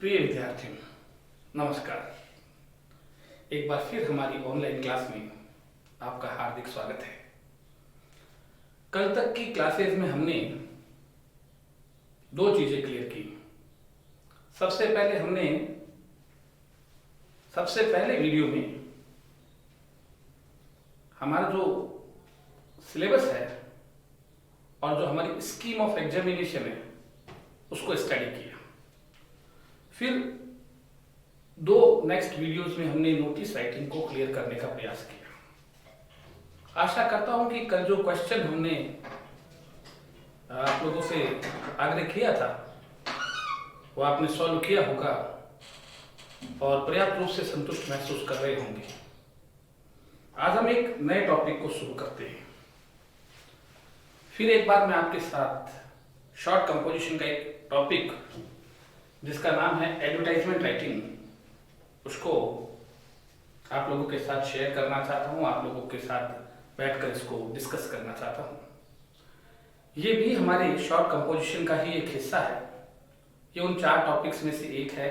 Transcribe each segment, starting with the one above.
प्रिय विद्यार्थियों, नमस्कार। एक बार फिर हमारी ऑनलाइन क्लास में आपका हार्दिक स्वागत है। कल तक की क्लासेस में हमने दो चीजें क्लियर की। सबसे पहले वीडियो में हमारा जो सिलेबस है और जो हमारी स्कीम ऑफ एग्जामिनेशन है उसको स्टडी किया। फिर दो नेक्स्ट वीडियोस में हमने नोटिस राइटिंग को क्लियर करने का प्रयास किया। आशा करता हूं कि कल जो क्वेश्चन हमने आप लोगों से आग्रह किया था वो आपने सॉल्व किया होगा और पर्याप्त रूप से संतुष्ट महसूस कर रहे होंगे। आज हम एक नए टॉपिक को शुरू करते हैं। फिर एक बार मैं आपके साथ शॉर्ट कंपोजिशन का एक टॉपिक जिसका नाम है एडवर्टाइजमेंट राइटिंग, उसको आप लोगों के साथ शेयर करना चाहता हूं, आप लोगों के साथ बैठकर इसको डिस्कस करना चाहता हूं। ये भी हमारे शॉर्ट कंपोजिशन का ही एक हिस्सा है। ये उन 4 टॉपिक्स में से एक है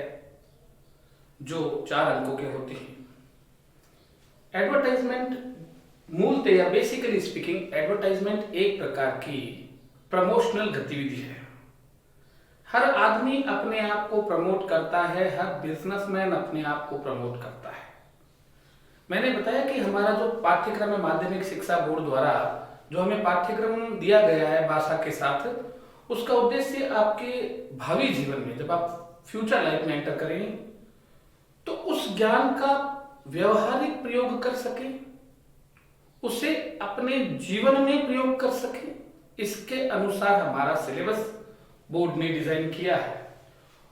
जो 4 अंकों के होते हैं। एडवर्टाइजमेंट मूलतः या बेसिकली स्पीकिंग एडवर्टाइजमेंट एक प्रकार की प्रमोशनल गतिविधि है। हर आदमी अपने आप को प्रमोट करता है, हर बिजनेसमैन अपने आप को प्रमोट करता है। मैंने बताया कि हमारा जो पाठ्यक्रम है माध्यमिक शिक्षा बोर्ड द्वारा जो हमें पाठ्यक्रम दिया गया है भाषा के साथ, उसका उद्देश्य आपके भावी जीवन में जब आप फ्यूचर लाइफ में एंटर करेंगे तो उस ज्ञान का व्यवहारिक प्रयोग कर सके, उसे अपने जीवन में प्रयोग कर सके। इसके अनुसार हमारा सिलेबस बोर्ड ने डिजाइन किया है।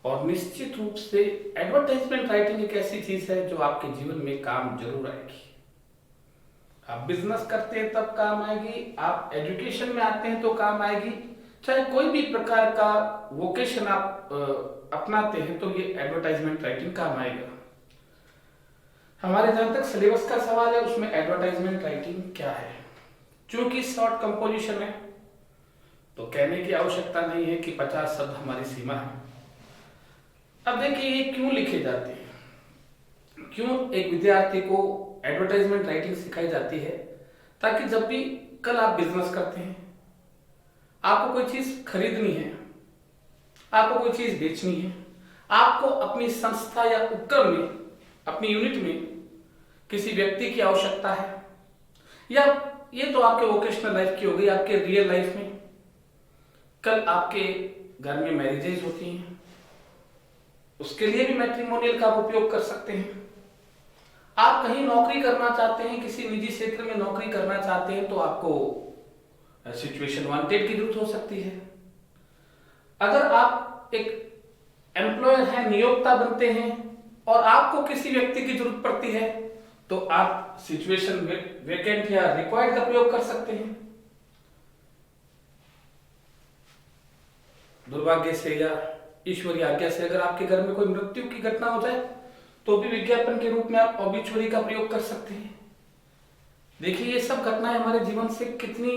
और निश्चित रूप से एडवर्टाइजमेंट राइटिंग एक ऐसी चीज है जो आपके जीवन में काम जरूर आएगी। आप बिजनेस करते हैं तब काम आएगी, आप एजुकेशन में आते हैं तो काम आएगी, चाहे कोई भी प्रकार का वोकेशन आप अपनाते हैं तो ये एडवर्टाइजमेंट राइटिंग काम आएगा। हमारे जहां तक सिलेबस का सवाल है उसमें एडवर्टाइजमेंट राइटिंग क्या है, क्योंकि शॉर्ट कंपोजिशन है तो कहने की आवश्यकता नहीं है कि 50 शब्द हमारी सीमा है। अब देखिए ये क्यों लिखे जाते हैं, क्यों एक विद्यार्थी को एडवर्टाइजमेंट राइटिंग सिखाई जाती है, ताकि जब भी कल आप बिजनेस करते हैं, आपको कोई चीज खरीदनी है, आपको कोई चीज बेचनी है, आपको अपनी संस्था या उपक्रम में, अपनी यूनिट में किसी व्यक्ति की आवश्यकता है, या ये तो आपके वोकेशनल लाइफ की हो गई, आपके रियल लाइफ में कल आपके घर में मैरिजेज होती हैं, उसके लिए भी मैट्रिमोनियल का आप उपयोग कर सकते हैं। आप कहीं नौकरी करना चाहते हैं, किसी निजी क्षेत्र में नौकरी करना चाहते हैं तो आपको सिचुएशन वांटेड की जरूरत हो सकती है। अगर आप एक एम्प्लॉयर हैं, नियोक्ता बनते हैं और आपको किसी व्यक्ति की जरूरत पड़ती है तो आप सिचुएशन वेकेंट या रिक्वायर्ड का प्रयोग कर सकते हैं। दुर्भाग्य से या ईश्वरीय आज्ञा से अगर आपके घर में कोई मृत्यु की घटना हो जाए तो भी विज्ञापन के रूप में आप ऑबिचुअरी का प्रयोग कर सकते हैं। देखिए ये सब घटनाएं हमारे जीवन से कितनी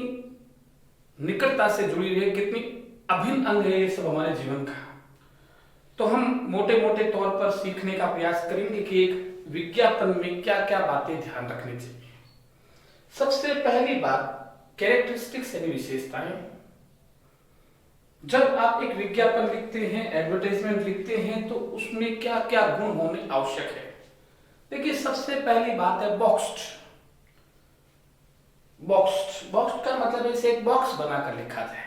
निकटता से जुड़ी हुई है, कितनी अभिन्न अंग है ये सब हमारे जीवन का। तो हम मोटे मोटे तौर पर सीखने का प्रयास करेंगे कि एक विज्ञापन में क्या क्या बातें ध्यान रखनी चाहिए। सबसे पहली बात कैरेक्टरिस्टिक्स यानी विशेषताएं। जब आप एक विज्ञापन लिखते हैं, एडवर्टाइजमेंट लिखते हैं तो उसमें क्या क्या गुण होने आवश्यक है। देखिए सबसे पहली बात है बॉक्स्ड का मतलब इसे एक बॉक्स बनाकर लिखा जाए।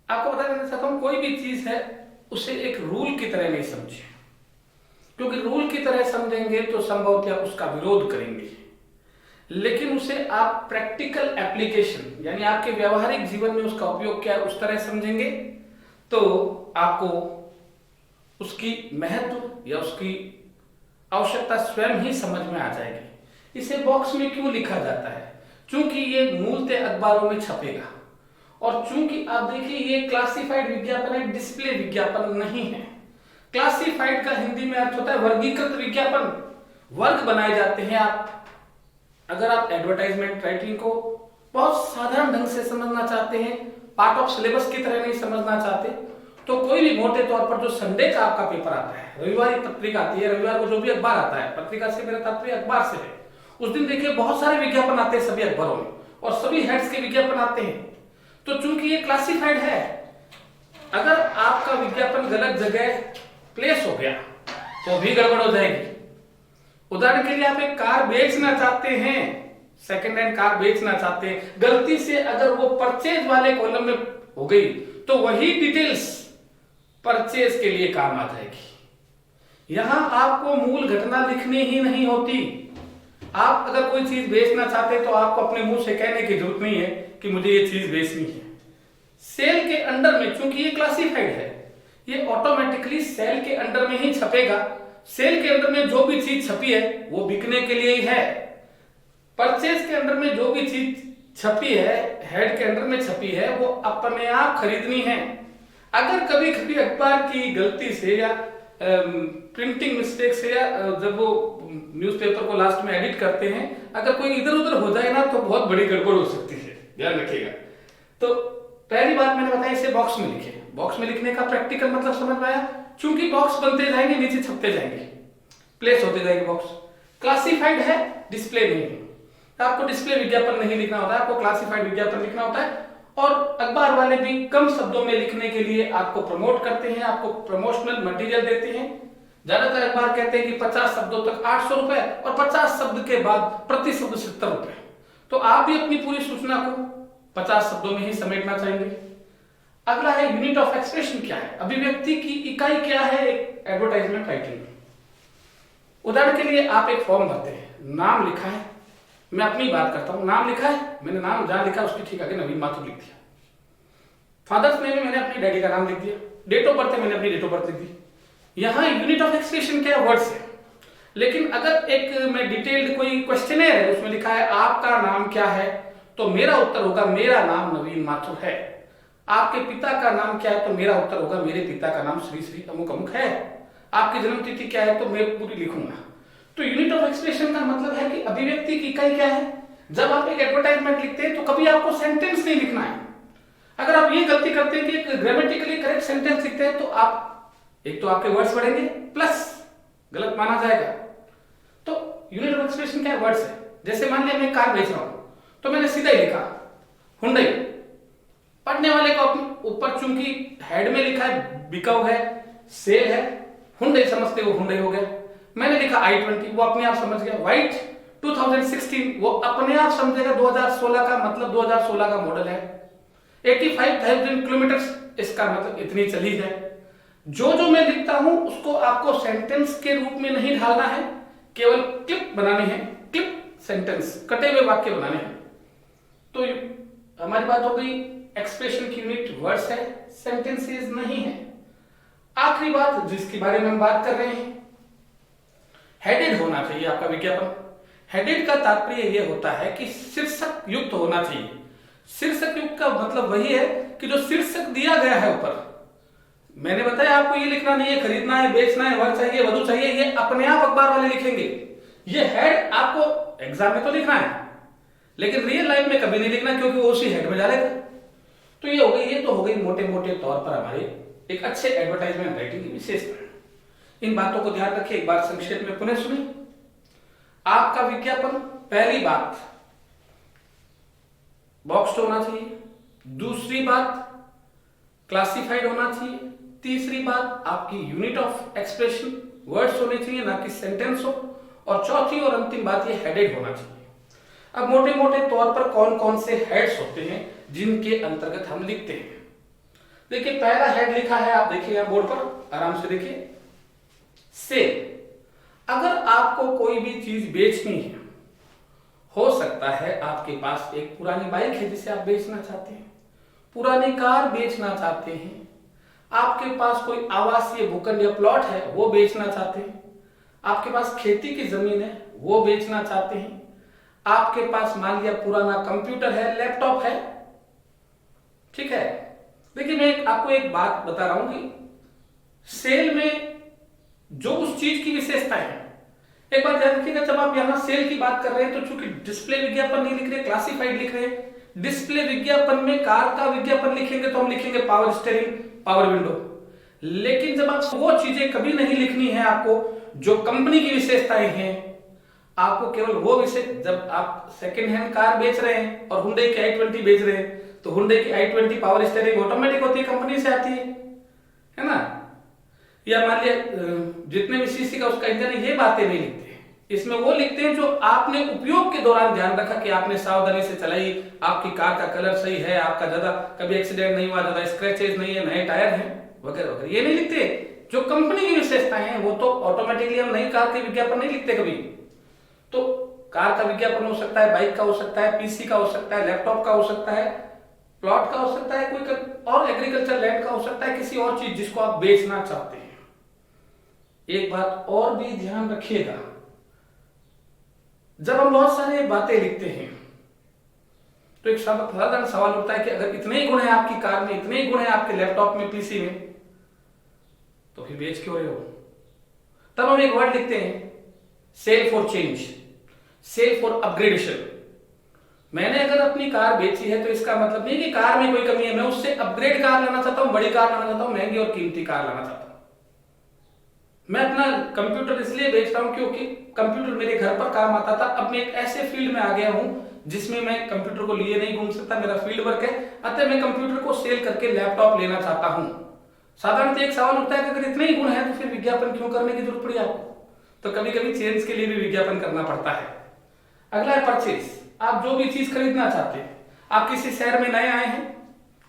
आपको बता देना चाहता हूं, कोई भी चीज है उसे एक रूल की तरह नहीं समझे, क्योंकि रूल की तरह समझेंगे तो संभवतः आप उसका विरोध करेंगे। लेकिन उसे आप प्रैक्टिकल एप्लीकेशन यानी आपके व्यवहारिक जीवन में उसका उपयोग क्या है उस तरह समझेंगे तो आपको उसकी महत्व या उसकी आवश्यकता स्वयं ही समझ में आ जाएगी। इसे बॉक्स में क्यों लिखा जाता है, क्योंकि ये मूलतः अखबारों में छपेगा और चूंकि आप देखिए ये क्लासिफाइड विज्ञापन है, डिस्प्ले विज्ञापन नहीं है। क्लासिफाइड का हिंदी में अर्थ होता है वर्गीकृत विज्ञापन, वर्ग बनाए जाते हैं। आप अगर आप एडवर्टाइजमेंट राइटिंग को बहुत साधारण ढंग से समझना चाहते हैं, पार्ट ऑफ सिलेबस की तरह नहीं समझना चाहते, तो कोई भी मोटे तौर पर जो संडे का आपका पेपर आता है, रविवार की पत्रिका आती है, रविवार को जो भी अखबार आता है, पत्रिका से मेरा तात्पर्य अखबार से है, उस दिन देखिए बहुत सारे विज्ञापन आते हैं सभी अखबारों में और सभी हेड्स के विज्ञापन आते हैं। तो चूंकि ये क्लासिफाइड है, अगर आपका विज्ञापन गलत जगह प्लेस हो गया तो भी गड़बड़ हो जाएगी। उदाहरण के लिए आप एक कार बेचना चाहते हैं, सेकेंड हैंड कार बेचना चाहते हैं, गलती से अगर वो परचेज वाले कॉलम में हो गई तो वही डिटेल्स परचेज के लिए काम आ जाएगी। यहां आपको मूल घटना लिखनी ही नहीं होती। आप अगर कोई चीज बेचना चाहते हैं तो आपको अपने मुंह से कहने की जरूरत नहीं है कि मुझे ये चीज बेचनी है। सेल के अंडर में, चूंकि ये क्लासिफाइड है, ये ऑटोमेटिकली सेल के अंडर में ही छपेगा। सेल के अंडर में जो भी चीज छपी है वो बिकने के लिए ही है। परचेज के अंडर में जो भी चीज छपी है, हेड के अंडर में छपी है, वो अपने आप खरीदनी है। अगर कभी कभी अखबार की गलती से या प्रिंटिंग मिस्टेक से या जब वो न्यूज़पेपर को लास्ट में एडिट करते हैं, अगर कोई इधर उधर हो जाए ना तो बहुत बड़ी गड़बड़ हो सकती है, ध्यान रखिएगा। तो पहली बात मैंने बताया, इसे बॉक्स में लिखे। बॉक्स में लिखने का प्रैक्टिकल मतलब समझ में आया? चूंकि बॉक्स बनते जाएंगे, नीचे छपते जाएंगे, प्लेस होते जाएंगे बॉक्स। क्लासिफाइड है, डिस्प्ले नहीं है। आपको डिस्प्ले विज्ञापन नहीं लिखना होता है, आपको क्लासिफाइड विज्ञापन लिखना होता है। और अखबार वाले भी कम शब्दों में लिखने के लिए आपको प्रमोट करते हैं, आपको प्रमोशनल मटेरियल देते हैं। ज्यादातर अखबार कहते हैं कि 50 शब्दों तक 800 रुपए और 50 शब्द के बाद प्रति शब्द 70 रुपए। तो आप भी अपनी पूरी सूचना को 50 शब्दों में ही समेटना चाहेंगे। अगला है यूनिट ऑफ एक्सप्रेशन क्या है, अभिव्यक्ति की इकाई क्या है एक एडवर्टाइजमेंट राइटिंग में। उदाहरण के लिए आप एक फॉर्म भरते हैं, नाम लिखा है, मैं अपनी बात करता हूं, नाम लिखा है, मैंने नाम जहां लिखा उसकी ठीक आगे नवीन माथुर लिख दिया। फादर्स नेम में मैंने अपनी डैडी का नाम लिख दिया, डेट ऑफ बर्थ है मैंने अपनी डेट ऑफ बर्थ लिख दी। यहां यूनिट ऑफ एक्सप्रेशन क्या है, वर्ड्स है। लेकिन अगर एक मैं डिटेल्ड कोई क्वेश्चनर है, उसमें लिखा है आपका नाम क्या है, तो मेरा उत्तर होगा मेरा नाम नवीन माथुर है। आपके पिता का नाम क्या है, तो मेरा उत्तर होगा मेरे पिता का नाम श्री श्री अमुक अमुक है। आपकी जन्म तिथि क्या है, तो मैं पूरी लिखूंगा। तो यूनिट ऑफ एक्सप्रेशन का मतलब है कि अभिव्यक्ति की इकाई क्या है। जब आप एक एडवर्टाइजमेंट लिखते हैं तो कभी आपको सेंटेंस नहीं लिखना है। अगर आप ये गलती करते हैं कि एक ग्रामेटिकली करेक्ट सेंटेंस लिखते हैं तो आप एक तो आपके वर्ड्स बढ़ेंगे प्लस गलत माना जाएगा। तो यूनिट ऑफ एक्सप्रेशन क्या है, वर्ड्स है। जैसे मान लिया मैं कार बेच रहा हूं तो मैंने सीधा ही लिखा हुंडई। पढ़ने वाले को ऊपर चूंकि हेड में लिखा है बिकाऊ है, सेल है, हुंडई समझते वो हुंडई हो गया। मैंने लिखा i20, वो अपने आप समझ गया। वाइट 2016, वो अपने आप समझेगा 2016 का मतलब 2016 का मॉडल है। 85,000 किलोमीटर, इसका मतलब इतनी चली है। जो जो मैं लिखता हूं उसको आपको सेंटेंस के रूप में नहीं ढालना है, केवल क्लिप बनाने हैं, क्लिप सेंटेंस, कटे हुए वाक्य बनाने हैं। तो हमारी बात हो गई, एक्सप्रेशन की यूनिट वर्ड्स है, सेंटेंसेस नहीं है। आखिरी बात जिसके बारे में हम बात कर रहे हैं, हेडेड होना चाहिए आपका विज्ञापन। हेडेड का तात्पर्य यह होता है कि शीर्षक युक्त होना चाहिए। शीर्षक युक्त का मतलब वही है कि जो शीर्षक दिया गया है ऊपर, मैंने बताया आपको ये लिखना नहीं है, खरीदना है, बेचना है, वर चाहिए, वधु चाहिए, ये अपने आप अखबार वाले लिखेंगे। ये हेड आपको एग्जाम में तो लिखना है लेकिन रियल लाइफ में कभी नहीं लिखना, क्योंकि वो उसी हेड में डालेगा। तो ये हो गई, ये तो हो गई मोटे मोटे तौर पर हमारे एक अच्छे एडवर्टाइजमेंट राइटिंग की विशेषता। इन बातों को ध्यान रखिए, एक बार संक्षेप में पुनः सुनिए। आपका विज्ञापन, पहली बात बॉक्स्ड होना चाहिए, दूसरी बात क्लासिफाइड होना चाहिए, तीसरी बात आपकी यूनिट ऑफ एक्सप्रेशन वर्ड्स होने चाहिए ना कि सेंटेंस हो, और चौथी और अंतिम बात ये हेडेड होना चाहिए। अब मोटे मोटे तौर पर कौन कौन से हेड्स होते हैं जिनके अंतर्गत हम लिखते हैं। देखिए पहला हेड लिखा है, आप देखिए यहां बोर्ड पर, आराम से देखिए, सेल। अगर आपको कोई भी चीज बेचनी है, हो सकता है आपके पास एक पुरानी बाइक है जिसे आप बेचना चाहते हैं, पुरानी कार बेचना चाहते हैं, आपके पास कोई आवासीय भूखंड या प्लॉट है वो बेचना चाहते हैं, आपके पास खेती की जमीन है वो बेचना चाहते हैं, आपके पास मान लिया पुराना कंप्यूटर है, लैपटॉप है, ठीक है। देखिए मैं आपको एक बात बता रहा हूं कि सेल में जो उस चीज की विशेषता है, एक बात ध्यान रखिएगा, जब आप यहां सेल की बात कर रहे हैं तो चूंकि डिस्प्ले विज्ञापन नहीं लिख रहे, क्लासिफाइड लिख रहे हैं। डिस्प्ले विज्ञापन में कार का विज्ञापन लिखेंगे तो हम लिखेंगे पावर स्टीयरिंग, पावर विंडो। लेकिन जब आप वो चीजें कभी नहीं लिखनी है आपको जो कंपनी की विशेषताएं हैं, आपको केवल वो विषय, जब आप सेकेंड हैंड कार बेच रहे हैं और हुंडई की i20 बेच रहे हैं तो हुंडई की i20 पावर स्टीयरिंग ऑटोमेटिक होती है, कंपनी से आती है ना। या मान लिया जितने भी सीसी का उसका इंजन है, ये बातें नहीं लिखते। इसमें वो लिखते हैं जो आपने उपयोग के दौरान ध्यान रखा कि आपने सावधानी से चलाई, आपकी कार का कलर सही है, आपका ज्यादा कभी एक्सीडेंट नहीं हुआ, ज्यादा स्क्रैचेज नहीं है, नए टायर हैं वगैरह वगैरह। ये नहीं लिखते। जो कंपनी की विशेषताएं हैं वो तो ऑटोमेटिकली हम नहीं, कार के विज्ञापन नहीं लिखते कभी। तो कार का विज्ञापन हो सकता है, बाइक का हो सकता है, पीसी का हो सकता है, लैपटॉप का हो सकता है, प्लॉट का हो सकता है, कोई और एग्रीकल्चर लैंड का हो सकता है, किसी और चीज जिसको आप बेचना चाहते हैं। एक बात और भी ध्यान रखिएगा, जब हम बहुत सारे बातें लिखते हैं तो एक साधारण सवाल उठता है कि अगर इतने ही गुण है आपकी कार में, इतने ही गुण है आपके लैपटॉप में, पीसी में, तो फिर बेच क्यों रहे हो? तब हम एक वर्ड लिखते हैं, sale for change, sale for upgradation. मैंने अगर अपनी कार बेची है तो इसका मतलब नहीं कि कार में कोई कमी है, मैं उससे अपग्रेड कार लाना चाहता हूं, बड़ी कार लाना चाहता हूं, महंगी और कीमती कार लाना चाहता हूं। मैं अपना कंप्यूटर इसलिए बेच रहा हूं क्योंकि कंप्यूटर मेरे घर पर काम आता था। अब मैं एक ऐसे फील्ड में आ गया हूं जिसमें मैं कंप्यूटर को लिए नहीं घूम सकता, मेरा फील्ड वर्क है, अतः मैं कंप्यूटर को सेल करके लैपटॉप लेना चाहता हूं। साधारणतः एक सवाल उठता है कि अगर इतने ही गुण है तो फिर विज्ञापन क्यों करने की जरूरत पड़ी आपको? तो कभी कभी चेंज के लिए भी विज्ञापन करना पड़ता है। अगला है परचेज। आप जो भी चीज खरीदना चाहते हैं, आप किसी शहर में नए आए हैं,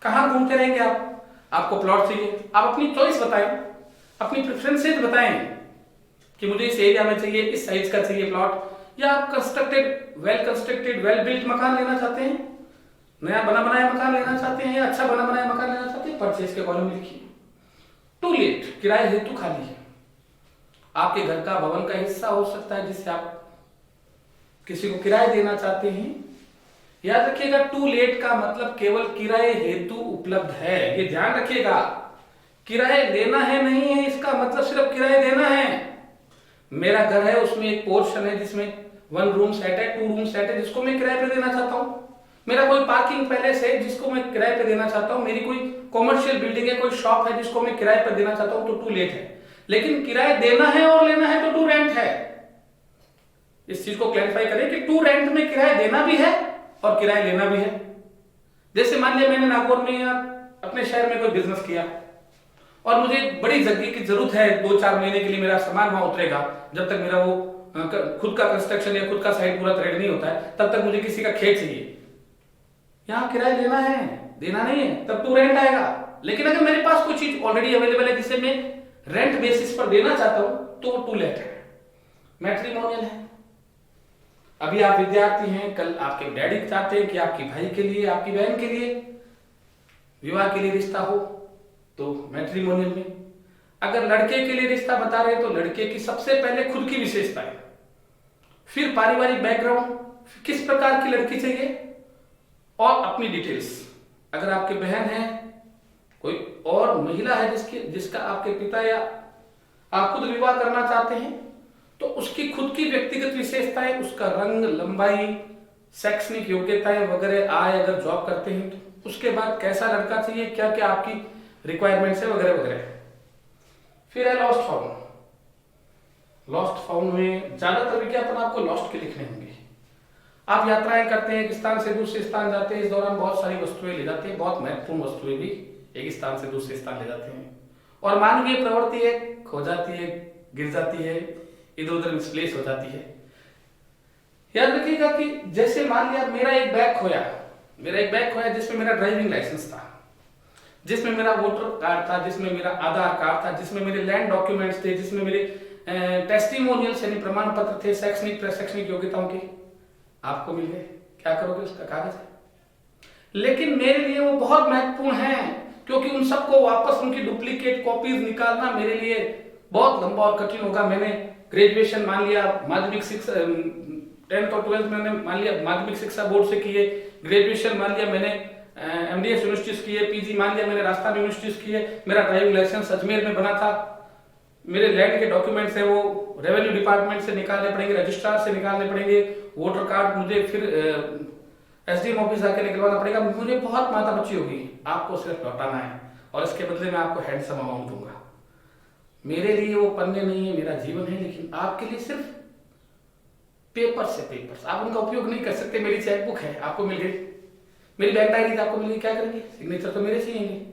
कहां घूमते रहेंगे आप, आपको प्लॉट चाहिए, आप अपनी चॉइस बताएं, अपनी प्रेफरेंसेज बताएं कि मुझे इस एरिया में चाहिए, इस साइज का चाहिए प्लॉट, या आप कंस्ट्रक्टेड वेल बिल्ट मकान लेना चाहते हैं, नया बना बनाया मकान लेना चाहते हैं, या अच्छा बना बनाया मकान लेना चाहते हैं, परचेज के कॉलम में लिखिए। टू लेट, किराए हेतु खाली है। आपके घर का भवन का हिस्सा हो सकता है जिससे आप किसी को किराए देना चाहते हैं। याद रखिएगा, टू लेट का मतलब केवल किराए हेतु उपलब्ध है, ये ध्यान रखिएगा। किराए देना है नहीं है इसका मतलब सिर्फ किराए देना है। मेरा घर है, उसमें एक पोर्शन है जिसमें 1 रूम सेट है, 2 रूम सेट है, जिसको मैं किराए पे देना चाहता हूं। मेरा कोई पार्किंग पैलेस है जिसको मैं किराए पे देना चाहता हूं। मेरी कोई कॉमर्शियल बिल्डिंग है, कोई शॉप है जिसको मैं किराए पर देना चाहता हूं, तो टू लेट है। लेकिन किराए देना है और लेना है तो टू रेंट है। इस चीज को क्लैरिफाई करें कि टू रेंट में किराए देना भी है और किराए लेना भी है। जैसे मान लिया मैंने नागौर में या अपने शहर में कोई बिजनेस किया और मुझे बड़ी जगह की जरूरत है, 2-4 महीने के लिए मेरा सामान वहां उतरेगा, जब तक मेरा वो खुद का कंस्ट्रक्शन या खुद का साइट पूरा रेडी नहीं होता है तब तक मुझे किसी का खेत चाहिए। यहां किराया लेना है, देना नहीं है, तब टू रेंट आएगा। लेकिन अगर मेरे पास कोई चीज ऑलरेडी अवेलेबल है जिसे मैं रेंट बेसिस पर देना चाहता हूं तो टू लेट है, मैट्रिमोनियल है। अभी आप विद्यार्थी हैं, कल आपके डैडी चाहते हैं कि आपकी भाई के लिए, आपकी बहन के लिए विवाह के लिए रिश्ता हो तो मैट्रिमोनियल में। अगर लड़के के लिए रिश्ता बता रहे हैं तो लड़के की सबसे पहले खुद की विशेषताएं, फिर पारिवारिक बैकग्राउंड, किस प्रकार की लड़की चाहिए और अपनी डिटेल्स। अगर आपके बहन है, कोई और महिला है जिसका आपके पिता या आप खुद विवाह करना चाहते हैं तो उसकी खुद की व्यक्तिगत विशेषताएं, उसका रंग, लंबाई, शैक्षणिक योग्यताएं वगैरह, आय, अगर जॉब करते हैं तो उसके बाद कैसा लड़का चाहिए, क्या क्या आपकी रिक्वायरमेंट्स है वगैरह वगैरह। फिर है लॉस्ट फाउंड। लॉस्ट फाउंड में ज्यादातर विज्ञापन आपको लॉस्ट के लिखने होंगे। आप यात्राएं करते हैं, एक स्थान से दूसरे स्थान जाते हैं, इस दौरान बहुत सारी वस्तुएं ले जाते हैं, बहुत महत्वपूर्ण वस्तुएं भी एक स्थान से दूसरे स्थान ले जाते हैं। और मानवीय प्रवृत्ति है, खो जाती है, गिर जाती है, इधर उधर मिसप्लेस हो जाती है। याद रखिएगा कि जैसे मान लिया मेरा एक बैग खोया जिसमें मेरा ड्राइविंग लाइसेंस था, जिसमें मेरा वोटर कार्ड था, जिसमें मेरा आधार कार्ड था, जिसमें मेरे लैंड डॉक्यूमेंट्स थे, जिसमें मेरे टेस्टिमोनियल्स यानी प्रमाण पत्र थे, शैक्षणिक योग्यताओं के, आपको मिल गए। क्या करोगे? उसका कागज है। लेकिन मेरे लिए वो बहुत महत्वपूर्ण है क्योंकि उन सबको वापस उनकी डुप्लीकेट कॉपीज निकालना मेरे लिए बहुत लंबा और कठिन होगा। मैंने ग्रेजुएशन मान लिया माध्यमिक शिक्षा 10th और 12th मैंने मान लिया माध्यमिक शिक्षा बोर्ड से किए, ग्रेजुएशन मान लिया मैंने एमडीएस यूनिवर्सिटी किए, पीजी मान लिया मैंने राजस्थान यूनिवर्सिटी किए, मेरा ड्राइविंग लाइसेंस अजमेर में बना था, मेरे लैंड के डॉक्यूमेंट्स है वो रेवेन्यू डिपार्टमेंट से निकालने पड़ेंगे, रजिस्ट्रार से निकालने पड़ेंगे, वोटर कार्ड मुझे फिर एसडीएम ऑफिस आके निकलवाना पड़ेगा। मुझे बहुत माथा पच्ची होगी, आपको सिर्फ लौटाना है और इसके बदले में आपको हैंडसम अमाउंट दूंगा। मेरे लिए वो पन्ने नहीं है, मेरा जीवन है, लेकिन आपके लिए सिर्फ पेपर से पेपर्स, आप उनका उपयोग नहीं कर सकते। मेरी चेकबुक है, आपको मिल गई, मेरी बैंक डायरी आपको मिल गई, क्या करेंगे? सिग्नेचर तो मेरे से ही होंगे।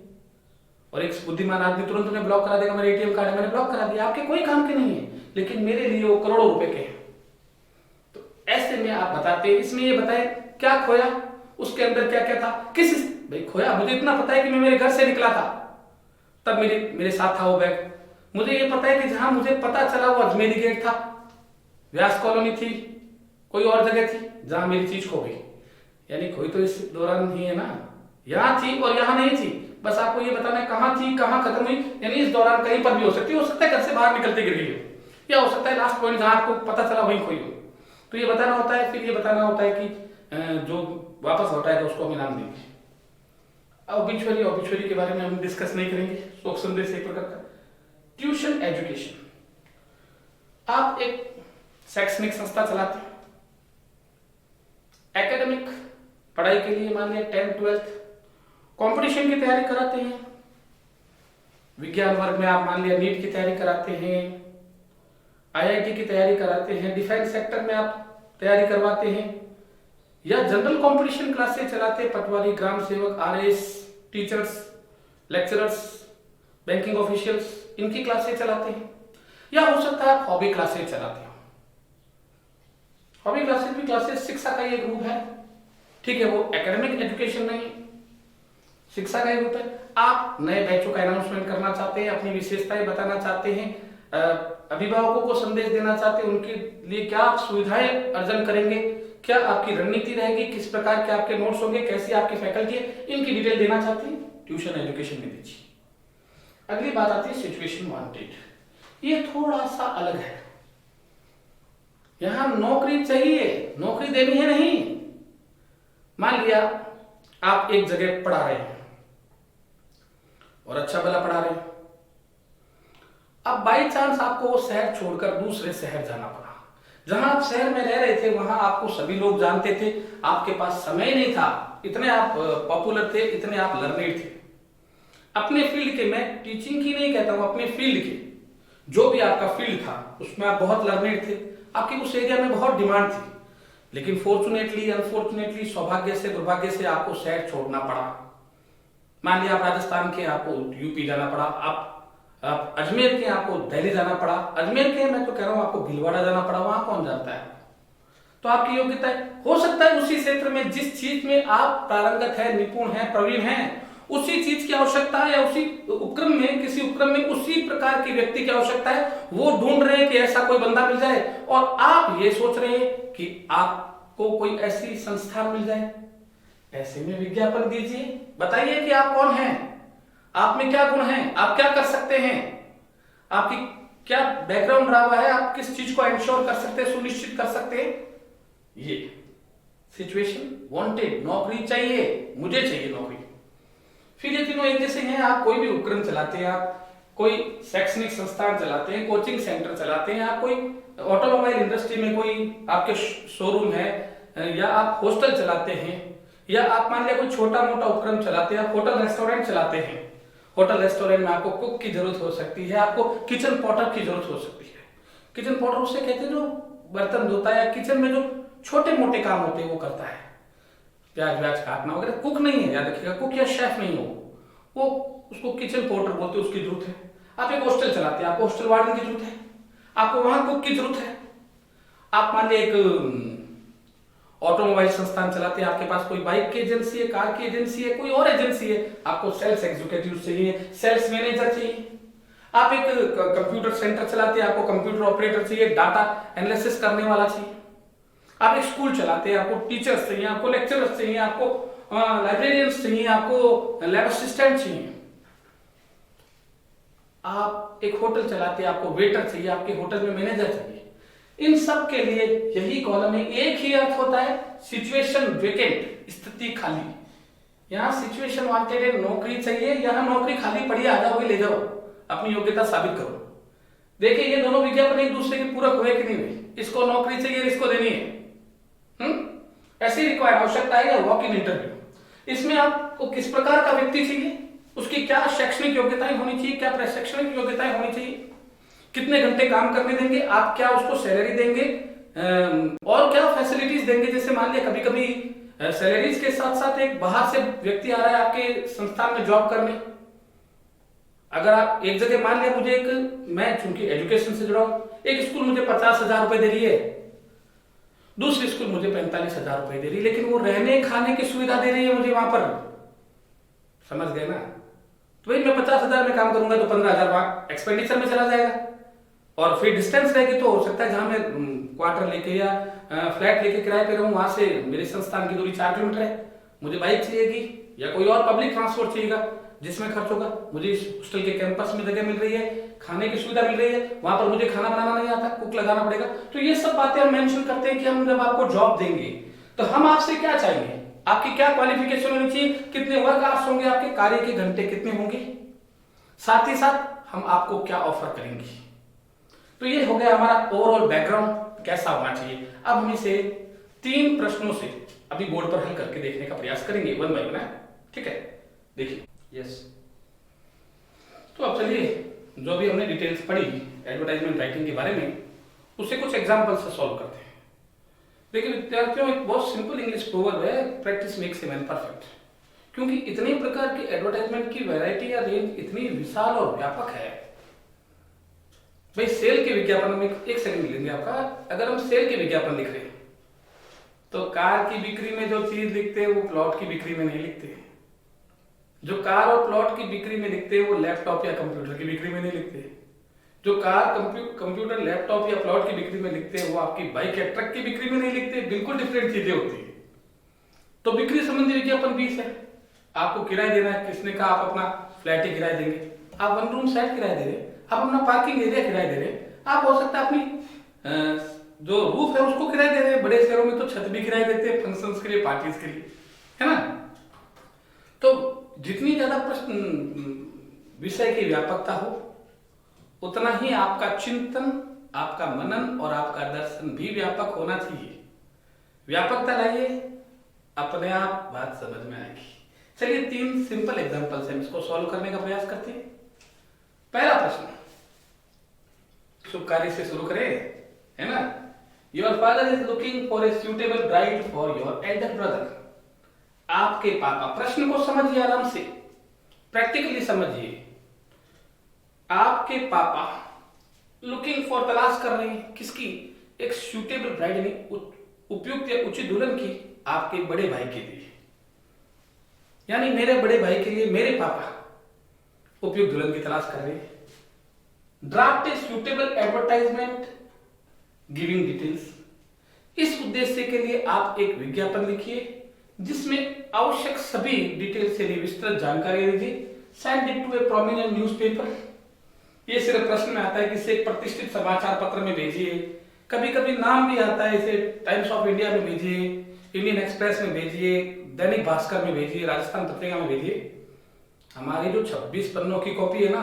और एक बुद्धिमान आदमी तुरंत उन्हें ब्लॉक करा देगा, मेरा एटीएम कार्ड है मैंने ब्लॉक करा दिया, आपके कोई काम के नहीं है, लेकिन मेरे लिए वो करोड़ों रुपए के हैं। तो ऐसे में आप बताते, इसमें ये बताए क्या खोया, उसके अंदर क्या क्या था, किस भाई खोया, मुझे इतना पता है कि मैं मेरे घर से निकला था, तब मेरे साथ था वो बैग। मुझे ये पता है कि जहां मुझे पता चला वो अजमेरी गेट था, व्यास कॉलोनी थी, कोई और जगह थी जहां मेरी चीज खो गई। यानी खोई तो इस दौरान ही है ना, यहां थी और यहां नहीं थी, बस आपको ये बताना है कहां थी कहां खत्म हुई। यानी इस दौरान कहीं पर भी हो सकती है, हो सकता है घर से बाहर निकलते गिर गई हो, या हो सकता है लास्ट पॉइंट जहां आपको पता चला वहीं खोई हो। तो ये बताना होता है, फिर ये बताना होता है कि जो वापस लौटाएगा उसको हम इनाम देंगे। ऑबिचुअरी के बारे में हम डिस्कस नहीं करेंगे, शोक संदेश एक प्रकार का। ट्यूशन एजुकेशन, आप एक शैक्षणिक संस्था चलाते हैं, एकेडमिक पढ़ाई के लिए मान लिया 10th 12th कंपटीशन की तैयारी कराते हैं, विज्ञान वर्ग में आप मान लिया नीट की तैयारी कराते हैं, आईआईटी की तैयारी कराते हैं, डिफेंस सेक्टर में आप तैयारी करवाते हैं, या जनरल कंपटीशन क्लासेस चलाते हैं, पटवारी, ग्राम सेवक, RAS, teachers, lecturers, banking officials, इनकी क्लासेस चलाते हैं, या हो सकता है आप हॉबी क्लासेस चलाते हो। हॉबी क्लासेस भी क्लासेस शिक्षा का एक रूप है, ठीक है, वो एकेडमिक एजुकेशन नहीं, शिक्षा का एक रूप है। आप नए बैचों का अनाउंसमेंट करना चाहते हैं, अपनी विशेषताएं बताना चाहते हैं, अभिभावकों को संदेश देना चाहते हैं, उनके लिए क्या आप सुविधाएं अर्जन करेंगे, क्या आपकी रणनीति रहेगी, किस प्रकार के आपके नोट्स होंगे, कैसी आपकी फैकल्टी है, इनकी डिटेल देना चाहते हैं, ट्यूशन एजुकेशन में दीजिए। अगली बात आती है सिचुएशन वांटेड, ये थोड़ा सा अलग है। यहां नौकरी चाहिए, नौकरी देनी है नहीं। मान लिया आप एक जगह पढ़ा रहे हैं और अच्छा भला पढ़ा रहे हैं, अब बाई चांस आपको वो शहर छोड़कर दूसरे शहर जाना पड़ा। जहां आप शहर में रह रहे थे वहां आपको सभी लोग जानते थे, आपके पास समय नहीं था, इतने आप पॉपुलर थे, इतने आप लर्नेड थे अपने फील्ड के। मैं टीचिंग की नहीं कहता हूं, अपने फील्ड के जो भी आपका फील्ड था उसमें आप बहुत लर्नेड थे, आपकी उस एरिया में बहुत डिमांड थी, लेकिन फॉर्चुनेटली अनफॉर्चुनेटली, सौभाग्य से दुर्भाग्य से आपको शहर छोड़ना पड़ा। मान लिया आप राजस्थान के, आपको यूपी जाना पड़ा, आप अजमेर के, आपको दिल्ली जाना पड़ा, अजमेर के मैं तो कह रहा हूं आपको भीलवाड़ा जाना पड़ा, वहां कौन जानता है। तो आपकी योग्यता हो सकता है उसी क्षेत्र में जिस चीज में आप प्रारंगत है, निपुण है, प्रवीण है, उसी चीज की आवश्यकता है, या उसी उपक्रम में, किसी उपक्रम में उसी प्रकार के व्यक्ति की आवश्यकता है, वो ढूंढ रहे हैं कि ऐसा कोई बंदा मिल जाए, और आप ये सोच रहे हैं कि आपको कोई ऐसी संस्था मिल जाए। ऐसे में विज्ञापन दीजिए, बताइए कि आप कौन हैं, आप में क्या गुण हैं, आप क्या कर सकते हैं, आपकी क्या बैकग्राउंड रहा हुआ है, आप किस चीज को एंश्योर कर सकते हैं, सुनिश्चित कर सकते हैं। ये सिचुएशन वांटेड, नौकरी चाहिए, मुझे चाहिए नौकरी। फिर ये तीनों एक जैसे हैं, आप कोई भी उपक्रम चलाते हैं, आप कोई शैक्षणिक संस्थान चलाते हैं, कोचिंग सेंटर चलाते हैं, आप कोई ऑटोमोबाइल इंडस्ट्री में कोई आपके शोरूम है, या आप हॉस्टल चलाते हैं, या आप मान लिया कोई छोटा मोटा उपक्रम चलाते हैं, आप होटल रेस्टोरेंट चलाते हैं। होटल रेस्टोरेंट में आपको कुक की जरूरत हो सकती है, आपको किचन पॉटर की जरूरत हो सकती है। किचन पॉटर उसे कहते हैं जो बर्तन धोता है, या किचन में जो छोटे मोटे काम होते हैं वो करता है, प्याज व्याज काटना वगैरह। कुक नहीं है, याद रखिएगा, कुक या शेफ नहीं हो, वो उसको किचन पोर्टर बोलते हैं, उसकी जरूरत है। आप एक हॉस्टल चलाते हैं, आपको हॉस्टल वार्डन की जरूरत है, आपको वहां कुक की जरूरत है। आप मान लिया एक ऑटोमोबाइल संस्थान चलाते हैं, आपके पास कोई बाइक की एजेंसी है, कार की एजेंसी है, कोई और एजेंसी है, आपको सेल्स एग्जीक्यूटिव चाहिए, सेल्स मैनेजर चाहिए। आप एक कंप्यूटर सेंटर चलाते हैं, आपको कंप्यूटर ऑपरेटर चाहिए, डाटा एनालिसिस करने वाला चाहिए। आप एक स्कूल चलाते हैं, आपको टीचर्स चाहिए, आपको लेक्चरर्स चाहिए, आपको लाइब्रेरियंस चाहिए, आपको लैब असिस्टेंट चाहिए। आप एक होटल चलाते हैं, आपको वेटर चाहिए, आपके होटल में मैनेजर चाहिए। इन सब के लिए यही कॉलम में एक ही अर्थ होता है, सिचुएशन वेकेंट, स्थिति खाली। यहां सिचुएशन वांटेड है, नौकरी चाहिए, यहां नौकरी खाली पड़ी, आ जाओगे ले जाओ, अपनी योग्यता साबित करो। देखिए ये दोनों विज्ञापन एक दूसरे के पूरक हुए कि नहीं हुए, इसको नौकरी चाहिए, इसको देनी है, ऐसी रिक्वायर आवश्यकता है, या वॉक इन इंटरव्यू। इसमें आपको किस प्रकार का व्यक्ति चाहिए, उसकी क्या शैक्षणिक योग्यताएं होनी चाहिए, क्या प्रशैक्षणिक योग्यताएं होनी चाहिए, कितने घंटे काम करने देंगे, आप क्या उसको सैलरी देंगे, और क्या फैसिलिटीज देंगे। जैसे मान लिया कभी कभी सैलरीज के साथ साथ एक बाहर से व्यक्ति आ रहा है आपके संस्थान में जॉब करने। अगर आप एक जगह मान लिया मुझे मैं चूंकि एजुकेशन से जुड़ा हूं, एक स्कूल मुझे 50,000 रुपए दे रही है, दूसरी स्कूल मुझे 45,000 रुपए दे रही है, लेकिन वो रहने खाने की सुविधा दे रही है मुझे वहां पर। समझ गए ना? तो भाई मैं 50,000 में काम करूंगा तो 15,000 वहां एक्सपेंडिचर में चला जाएगा। और फिर डिस्टेंस रहेगी तो हो सकता है जहां मैं क्वार्टर लेके या फ्लैट लेके किराए पे रहूं, वहां से मेरे संस्थान की दूरी 4 किलोमीटर है, मुझे बाइक चाहिएगी या कोई और पब्लिक ट्रांसपोर्ट चाहिएगा जिसमें खर्च होगा। मुझे इस हॉस्टल के कैंपस में जगह मिल रही है, खाने की सुविधा मिल रही है, वहां पर मुझे खाना बनाना नहीं आता, कुक लगाना पड़ेगा। तो ये सब बातें हम मेंशन करते हैं कि हम जब आपको जॉब देंगे तो हम आपसे क्या चाहेंगे, आपकी क्या क्वालिफिकेशन होनी चाहिए, कितने वर्क आवर्स होंगे, आपके कार्य के घंटे कितने होंगे, साथ ही साथ हम आपको क्या ऑफर करेंगे। तो ये हो गया हमारा ओवरऑल बैकग्राउंड कैसा होना चाहिए। अब हम इसे 3 प्रश्नों से अभी बोर्ड पर हल करके देखने का प्रयास करेंगे, वन बाय वन। ठीक है, देखिए। यस, तो अब चलिए जो भी हमने डिटेल्स पढ़ी एडवर्टाइजमेंट राइटिंग के बारे में, उसे कुछ एग्जांपल से सॉल्व करते हैं। देखिए विद्यार्थियों, एक बहुत सिंपल इंग्लिश प्रोवर्ब है, practice makes a man perfect. क्योंकि इतने प्रकार की एडवर्टाइजमेंट की वैरायटी या रेंज इतनी विशाल और व्यापक है। भाई सेल के विज्ञापन में एक सेकंड लेंगे आपका, अगर हम सेल के विज्ञापन लिख रहे हैं तो कार की बिक्री में जो चीज लिखते हैं वो प्लॉट की बिक्री में नहीं लिखते। जो कार और प्लॉट की बिक्री में लिखते हैं वो लैपटॉप या कंप्यूटर की बिक्री में नहीं लिखते। जो कार कंप्यूटर लैपटॉप या प्लॉट की बिक्री में लिखते हैं वो आपकी बाइक या ट्रक की बिक्री में नहीं लिखते, बिल्कुल डिफरेंट चीजें होती है। तो बिक्री संबंधी विज्ञापन 20 है। आपको किराया देना है, किसने कहा आप अपना फ्लैट ही किराया देंगे, आप 1 रूम साइड किराया दे रहे, आप अपना पार्किंग एरिया किराया दे रहे, आप हो सकता है अपनी जो रूफ है उसको किराया दे रहे हैं। बड़े शहरों में तो छत भी किराया देते हैं फंक्शंस के लिए, पार्टीज के लिए, है ना। तो जितनी ज्यादा प्रश्न विषय की व्यापकता हो उतना ही आपका चिंतन, आपका मनन और आपका दर्शन भी व्यापक होना चाहिए। व्यापकता लाइए, अपने आप बात समझ में आएगी। चलिए 3 सिंपल एग्जांपल से हम इसको सॉल्व करने का प्रयास करते हैं। पहला प्रश्न, शुभ कार्य से शुरू करें, है ना। Your father is looking for a suitable bride for your Elder brother. आपके पापा, प्रश्न को समझिए आराम से, प्रैक्टिकली समझिए। आपके पापा लुकिंग फॉर, तलाश कर रहे हैं किसकी, एक सुटेबल ब्राइड यानी उपयुक्त या उचित दुल्हन की आपके बड़े भाई के लिए। यानी मेरे बड़े भाई के लिए मेरे पापा उपयुक्त दुल्हन की तलाश कर रहे हैं। Draft a suitable advertisement giving details. इस उद्देश्य के लिए आप एक विज्ञापन लिखिए जिसमें आवश्यक सभी डिटेल से विस्तृत जानकारी दीजिए। Send it to a prominent newspaper. ये सिर्फ प्रश्न में आता है कि इसे एक प्रतिष्ठित समाचार पत्र में भेजिए। कभी कभी नाम भी आता है, इसे टाइम्स ऑफ इंडिया में भेजिए, इंडियन एक्सप्रेस में भेजिए, दैनिक भास्कर में भेजिए, राजस्थान पत्रिका में भेजिए। हमारी जो 26 पन्नों की कॉपी है ना,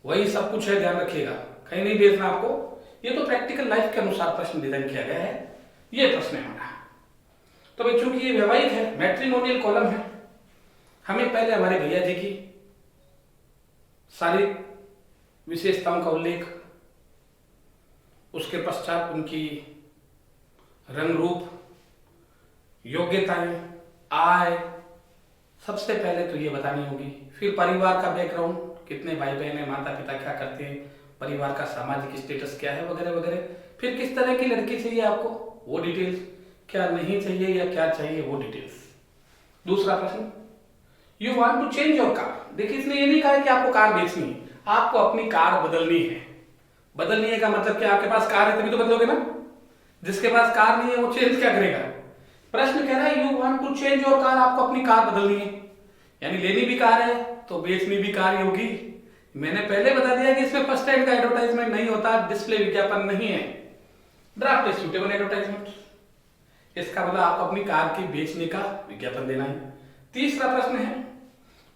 वही सब कुछ है, ध्यान रखिएगा, कहीं नहीं भेजना आपको। ये तो प्रैक्टिकल लाइफ के अनुसार प्रश्न डिजाइन किया गया है। ये प्रश्न है हमारा। तो भाई चूंकि ये वैवाहिक है, मैट्रिमोनियल कॉलम है, हमें पहले हमारे भैया जी की सारी विशेषताओं का उल्लेख, उसके पश्चात उनकी रंग रूप, योग्यताएं, आय, सबसे पहले तो ये बतानी होगी। फिर परिवार का बैकग्राउंड, कितने भाई बहन है, माता पिता क्या करते हैं, परिवार का सामाजिक स्टेटस क्या है, वगैरह वगैरह। फिर किस तरह की लड़की चाहिए आपको, वो डिटेल्स, क्या नहीं चाहिए या क्या चाहिए वो डिटेल्स। दूसरा प्रश्न, you want to change your car. देखिए इसने ये नहीं कहा कि आपको कार बेचनी है, आपको अपनी कार बदलनी है। बदलनी है का मतलब क्या, आपके पास कार है तभी तो बदलोगे ना, जिसके पास कार नहीं है वो चेंज क्या करेगा। प्रश्न कह रहा है you want to change your car, आपको अपनी कार बदलनी है, यानी लेनी भी कार है तो बेचनी भी कार ही होगी। मैंने पहले बता दिया कि इसमें फर्स्ट टाइम का एडवर्टाइजमेंट नहीं होता, डिस्प्ले विज्ञापन नहीं है, ड्राफ्ट ए सुटेबल एडवर्टाइजमेंट। इसका मतलब आपको अपनी कार की बेचने का विज्ञापन देना है। तीसरा प्रश्न है,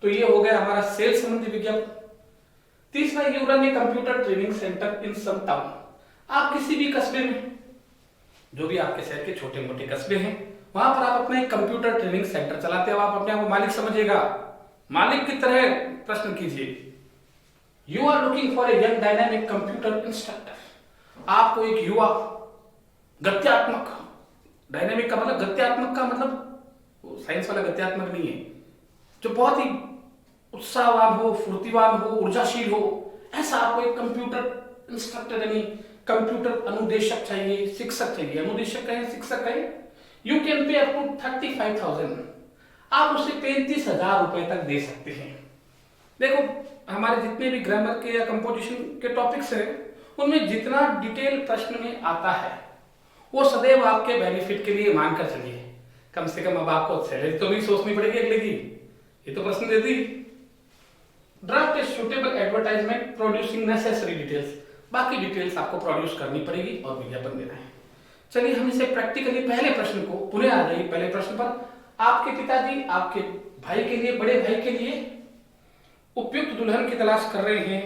तो ये हो गया हमारा सेल संबंधी विज्ञापन। तीसरा, you run a computer training centre in some town. आप किसी भी कस्बे में, जो भी आपके शहर के छोटे मोटे कस्बे हैं, वहां पर आप अपना एक कंप्यूटर ट्रेनिंग सेंटर चलाते हो। आप अपने आप को मालिक समझिएगा, मालिक की तरह प्रश्न कीजिए। You are looking for a young dynamic computer instructor, आपको एक युवा गत्यात्मक, डायनामिक का मतलब गत्यात्मक का मतलब साइंस वाला गत्यात्मक नहीं है, जो बहुत ही उत्साहवान हो, फुर्तीवान हो, ऊर्जाशील हो, ऐसा आपको एक कंप्यूटर इंस्ट्रक्टर यानी कंप्यूटर अनुदेशक चाहिए, शिक्षक चाहिए, अनुदेशक कहें शिक्षक कहें। You can pay up to 35,000, आप उसे 35,000 रुपए तक दे सकते हैं। देखो हमारे जितने भी ग्रामर के या कंपोजिशन के टॉपिक्स हैं उनमें जितना डिटेल प्रश्न में आता है वो सदैव आपके बेनिफिट के लिए मानकर चलिए। कम से कम अब आपको सैलरी तो नहीं सोचनी पड़ेगी अगले की, ये तो प्रश्न दे दी। Draft a suitable advertisement producing necessary details, बाकी डिटेल्स आपको प्रोड्यूस करनी पड़ेगी और विज्ञापन देना है। चलिए हम इसे प्रैक्टिकली पहले प्रश्न को पुनः आ जाइए पहले प्रश्न पर। आपके पिताजी आपके भाई के लिए, बड़े भाई के लिए उपयुक्त दुल्हन की तलाश कर रहे हैं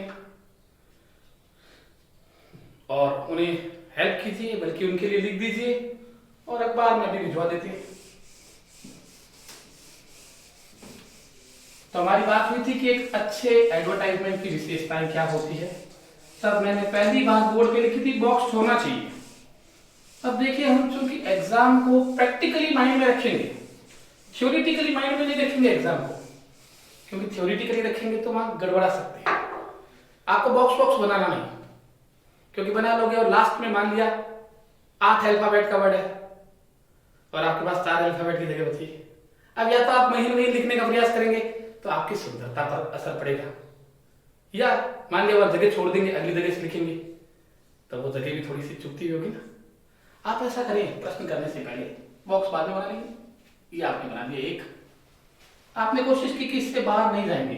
और उन्हें हेल्प कीजिए, बल्कि उनके लिए लिख दीजिए और अखबार में भी भिजवा देते हैं। तो हमारी बात हुई थी कि एक अच्छे एडवर्टाइजमेंट की विशेषताएं क्या होती है। तब मैंने पहली बात बोर्ड पे लिखी थी बॉक्स होना चाहिए। अब देखिए हम चूंकि एग्जाम को प्रैक्टिकली माइंड में रखेंगे, थ्योरेटिकली माइंड में नहीं रखेंगे एग्जाम को, क्योंकि थ्योरेटिकली रखेंगे तो वहां गड़बड़ा सकते हैं। आपको बॉक्स बॉक्स बनाना नहीं, क्योंकि बना लोगे और लास्ट में मान लिया 8 अल्फाबेट का वर्ड है और आपके पास 4 अल्फाबेट की जगह बची। अब या तो आप महीने में लिखने का प्रयास करेंगे तो आपकी सुंदरता पर असर पड़ेगा, या मान लिया जगह छोड़ देंगे, अगली जगह से लिखेंगे तो वो जगह भी थोड़ी सी चुभती होगी ना। आप ऐसा करें, प्रश्न करने से पहले बॉक्स बाद में बना लेंगे। ये आपने बना दिया एक, आपने कोशिश की कि इससे बाहर नहीं जाएंगे।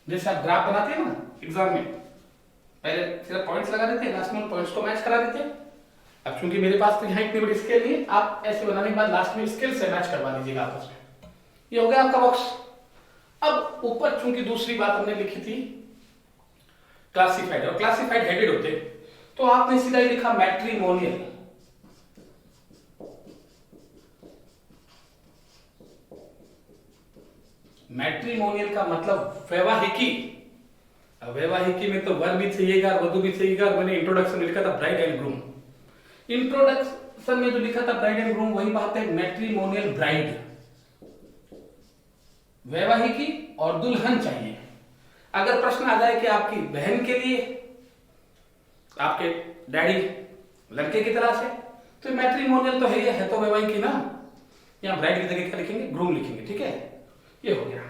जैसे आप ग्राफ बनाते हैं ना एग्जाम में, पहले सिर्फ पॉइंट्स लगा देते हैं, लास्ट में पॉइंट्स को मैच करा देते हैं। अब चूंकि मेरे पास तो यहाँ इतनी बड़ी स्केल नहीं है, आप ऐसे बनाने के बाद लास्ट में स्केल से मैच करवा दीजिएगा आपस में। ये हो गया आपका बॉक्स। अब ऊपर चूंकि दूसरी बात हमने लिखी थी क्लासिफाइड, और क्लासिफाइड हेडेड होते, तो आपने सीधा ही लिखा मैट्रिमोनियल। मैट्रिमोनियल का मतलब वैवाहिकी। वैवाहिकी में तो वर भी चाहिएगा, वधु भी चाहिएगा। मैंने इंट्रोडक्शन में लिखा था ब्राइड एंड ग्रूम। इंट्रोडक्शन में जो लिखा था ब्राइड एंड ग्रूम, वही बात है मैट्रिमोनियल ब्राइड, वैवाहिकी और दुल्हन चाहिए। अगर प्रश्न आ जाए कि आपकी बहन के लिए आपके डैडी लड़के की तरह से, तो मैट्रिमोनियल तो है तो वैवाहिकी ना, यहाँ ब्राइड की जगह क्या लिखेंगे, ग्रूम लिखेंगे। ठीक है, ये हो गया।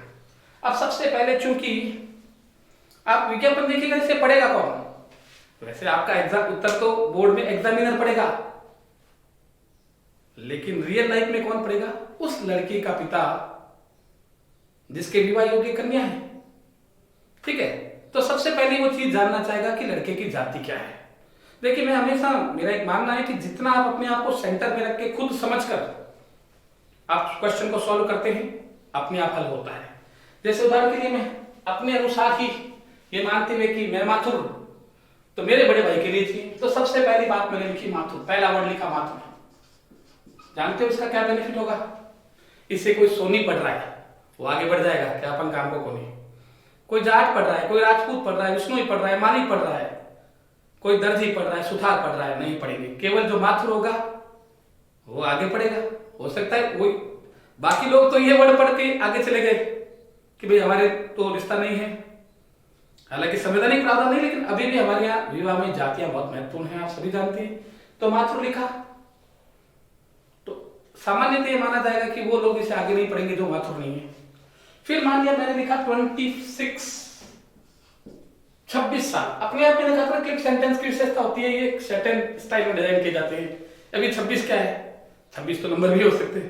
अब सबसे पहले चूंकि आप विज्ञापन देखिएगा, इससे पढ़ेगा कौन? वैसे आपका एग्जाम उत्तर तो बोर्ड में एग्जामिनर पढ़ेगा, लेकिन रियल लाइफ में कौन पढ़ेगा? उस लड़की का पिता जिसके विवाह योग्य कन्या है। ठीक है, तो सबसे पहले वो चीज जानना चाहेगा कि लड़के की जाति क्या है। देखिए मैं हमेशा, मेरा एक मानना है कि जितना आप अपने आप को सेंटर में रख के खुद समझकर आप क्वेश्चन को सॉल्व करते हैं, अपने आप हल होता है। जैसे उदाहरण के लिए मैं अपने अनुसार ही ये मानते हुए कि मैं माथुर, तो मेरे बड़े भाई के लिए थी, तो सबसे पहली बात मैंने लिखी माथुर, पहला वर्ड लिखा माथुर। जानते हो इसका क्या बेनिफिट होगा? इससे कोई सोनी पढ़ रहा है वो आगे बढ़ जाएगा, क्या अपन काम को कोनी। कोई जाट पढ़ रहा है, कोई राजपूत पढ़ रहा है, विष्णुई पढ़ रहा है, माली पढ़ रहा है, कोई दर्जी पढ़ रहा है, सुथार पढ़ रहा है, नहीं पढ़ेंगे। केवल जो माथुर होगा वो आगे पढ़ेगा। हो सकता है वो बाकी लोग तो ये वर्ड पढ़ के आगे चले गए कि भाई हमारे तो रिश्ता नहीं है, हालांकि संवैधानिक प्रावधान नहीं, लेकिन अभी भी हमारे यहाँ विवाह में जातियां बहुत महत्वपूर्ण हैं, आप सभी जानते हैं। तो माथुर लिखा, तो सामान्यतः ये माना जाएगा कि वो लोग इसे आगे नहीं पढ़ेंगे जो माथुर नहीं है। फिर मान लिया मैंने लिखा 26 साल। अपने आप में लिखा था कि एक सेंटेंस की विशेषता होती है, ये सर्टेन स्टाइल में डिजाइन किए जाते हैं। अभी 26 क्या है? 26 तो नंबर भी हो सकते हैं,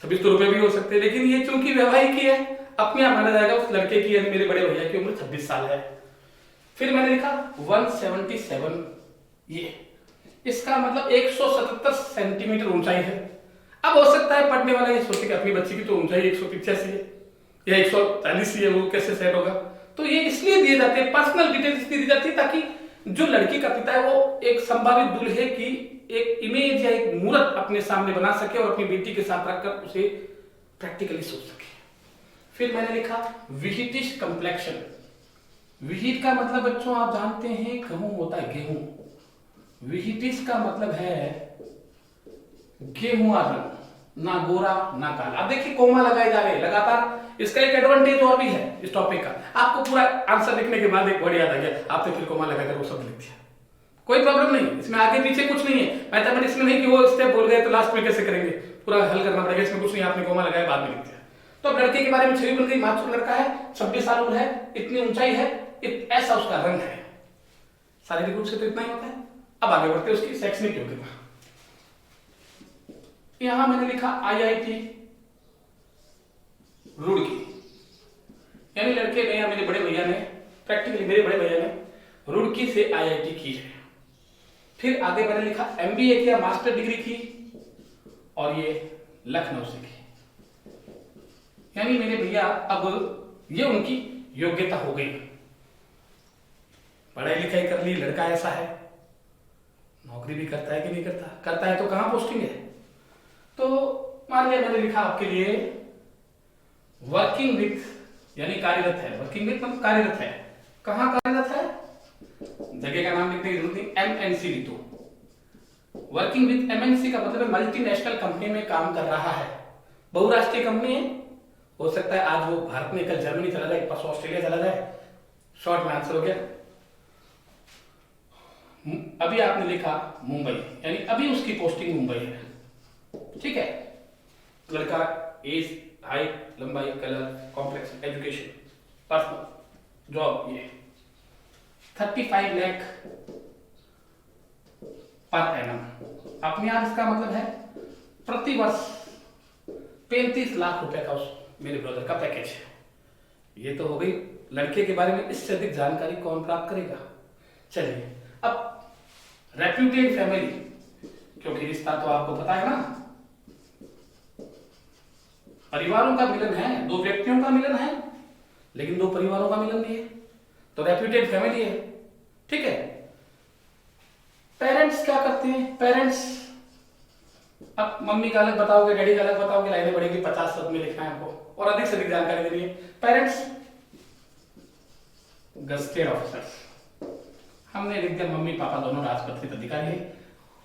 26 तो रुपए भी हो सकते हैं, लेकिन ये चूंकि वैवाहिक है, अपने आप माना जाएगा उस लड़के की, यानी मेरे बड़े भैया की उम्र 26 साल है। फिर मैंने लिखा 177, ये इसका मतलब 177 सेंटीमीटर ऊंचाई है। अब हो सकता है पढ़ने वाला ये सोचे कि अपनी बच्ची की तो ऊंचाई 185 है या 140 है, वो कैसे सेट होगा? तो ये इसलिए दिए जाते हैं, पर्सनल डिटेल्स इसलिए दी जाती है ताकि जो लड़की का पिता है वो एक संभावित दूल्हे की एक इमेज या एक मूर्त अपने सामने बना सके और अपनी बेटी के साथ रखकर उसे प्रैक्टिकली सोच सके। फिर मैंने लिखा विहिटिश कंप्लेक्शन। विहित का मतलब बच्चों आप जानते हैं गेहूं होता है, गेहूं। विहिटिश का मतलब है गेहुआ रंग, ना गोरा ना काला। अब देखिए कोमा लगाए जा रहे लगातार। इसका एक एडवांटेज और भी है इस टॉपिक का, आपको पूरा आंसर लिखने के बाद एक वर्ड याद आ गया, आपने फिर कोमा लगाकर वो सब लिख दिया, कोई प्रॉब्लम नहीं, इसमें आगे पीछे कुछ नहीं है। मैथमेटिक्स में नहीं कि वो स्टेप भूल गए तो लास्ट में कैसे करेंगे, पूरा हल करना पड़ेगा, इसमें कुछ नहीं, आपने कोमा लगाया बाद में लिख दिया। तो अब लड़के के बारे में छवि बन गई, मासूम लड़का है, 26 साल उम्र है, इतनी ऊंचाई है, ऐसा उसका रंग है। शारीरिक रूप से तो इतना ही होता है। अब आगे बढ़ते हैं उसकी शैक्षणिक योग्यता। यहां मैंने लिखा IIT रुड़की, यानी लड़के ने या मेरे बड़े भैया ने, प्रैक्टिकली मेरे बड़े भैया ने रुड़की से IIT की है। फिर आगे मैंने लिखा MBA किया, मास्टर डिग्री की, और ये लखनऊ से की। यानी मेरे भैया अब ये उनकी योग्यता हो गई, पढ़ाई लिखाई कर ली, लड़का ऐसा है, नौकरी भी करता है कि नहीं करता, करता है तो कहां पोस्टिंग है। तो मान लिया मैंने लिखा आपके लिए वर्किंग विथ, यानी कार्यरत है, वर्किंग विथ मतलब कार्यरत है, कहां कार्यरत है, जगह का नाम लिखने की जरूरत नहीं, MNC लिख दो। वर्किंग विथ MNC का मतलब मल्टीनेशनल कंपनी में काम कर रहा है, बहुराष्ट्रीय कंपनी है। हो सकता है आज वो भारत में, कल जर्मनी चला जाए, परसों ऑस्ट्रेलिया चला जाए। शॉर्ट में आंसर हो गया। अभी आपने लिखा मुंबई, यानी अभी उसकी पोस्टिंग मुंबई है, ठीक है। लड़का एज, हाइट, लंबाई, colour, complex, education, personal, job, ये 35 लाख पर एनम। अपने आप इसका मतलब है प्रति वर्ष 35 लाख रुपए का उस मेरे ब्रदर का पैकेज है। ये तो हो गई लड़के के बारे में, इससे अधिक जानकारी कौन प्राप्त करेगा। चलिए अब रेप्यूटेड फैमिली, क्योंकि रिश्ता तो आपको पता है ना, परिवारों का मिलन है, दो व्यक्तियों का मिलन है, लेकिन दो परिवारों का मिलन नहीं है, तो रेप्यूटेड फैमिली है, ठीक है। पेरेंट्स क्या करते हैं, पेरेंट्स, अब मम्मी का अलग बताओगे, डैडी का अलग बताओगे, लाइनें बढ़ेगी, 50 शब्द में लिखना है आपको और अधिक से अधिक जानकारी देनी है। पेरेंट्स गजेटेड ऑफिसर्स, हमने लिख दिया मम्मी पापा दोनों राजपत्रित अधिकारी है।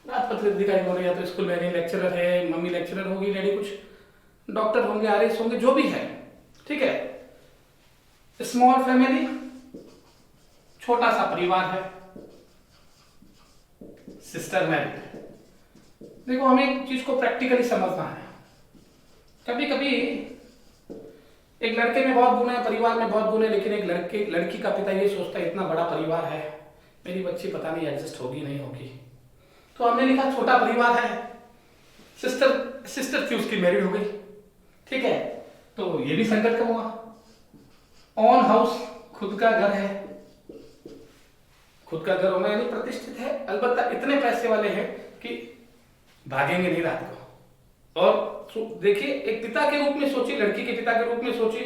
राजपत्रित अधिकारी बोले, या तो स्कूल में लेक्चरर है, मम्मी लेक्चरर होगी, डैडी कुछ डॉक्टर होंगे, RS होंगे, जो भी है, ठीक है। स्मॉल फैमिली, छोटा सा परिवार है। सिस्टर मैरिड, देखो हमें एक चीज को प्रैक्टिकली समझना है। कभी कभी एक लड़के में बहुत गुण है, परिवार में बहुत गुण है, लेकिन एक लड़की का पिता ये सोचता है इतना बड़ा परिवार है, मेरी बच्ची पता नहीं एडजस्ट होगी नहीं होगी, तो हमने लिखा छोटा परिवार है। सिस्टर थी उसकी, मैरिड हो गई, ठीक है, तो ये भी संकट कम हुआ। ऑन हाउस, खुद का घर है, खुद का घर होना यानी प्रतिष्ठित है, अलबत्ता इतने पैसे वाले हैं कि भागेंगे नहीं रात को। और देखिए एक पिता के रूप में सोचिए, लड़की के पिता के रूप में सोचिए,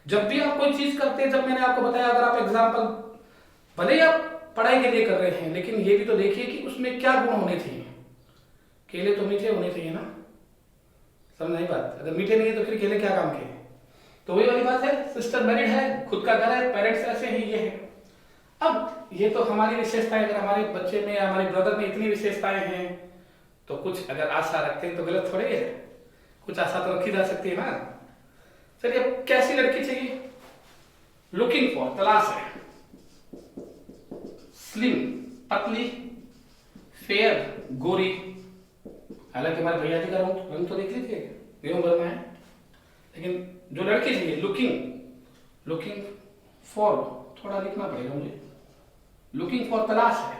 जब भी आप कोई चीज करते हैं, जब मैंने आपको बताया अगर आप एग्जाम्पल, भले ही आप पढ़ाई के लिए कर रहे हैं, लेकिन ये भी तो देखिए कि उसमें क्या गुण होने चाहिए। केले तो मीठे होने चाहिए ना, समझ नहीं बात, अगर मीठे नहीं है तो फिर केले क्या काम के। तो वही वाली बात है, सिस्टर मैरिड है, खुद का घर है, पेरेंट्स ऐसे ही, ये है। अब ये तो हमारी विशेषताएं, अगर हमारे बच्चे में या हमारे ब्रदर में इतनी विशेषताएं हैं तो कुछ अगर आशा रखते हैं तो गलत थोड़ी है, कुछ आशा तो रखी जा सकती है ना। चलिए अब कैसी लड़की चाहिए, लुकिंग फॉर, तलाश है, स्लिम, पतली, फेयर, गोरी, हालांकि हमारे भैया जी का रंग तो देख लीजिए, गेहूं भरना है, लेकिन जो लड़की चाहिए लुकिंग फॉर, थोड़ा लिखना पड़ेगा मुझे, लुकिंग फॉर तलाश है,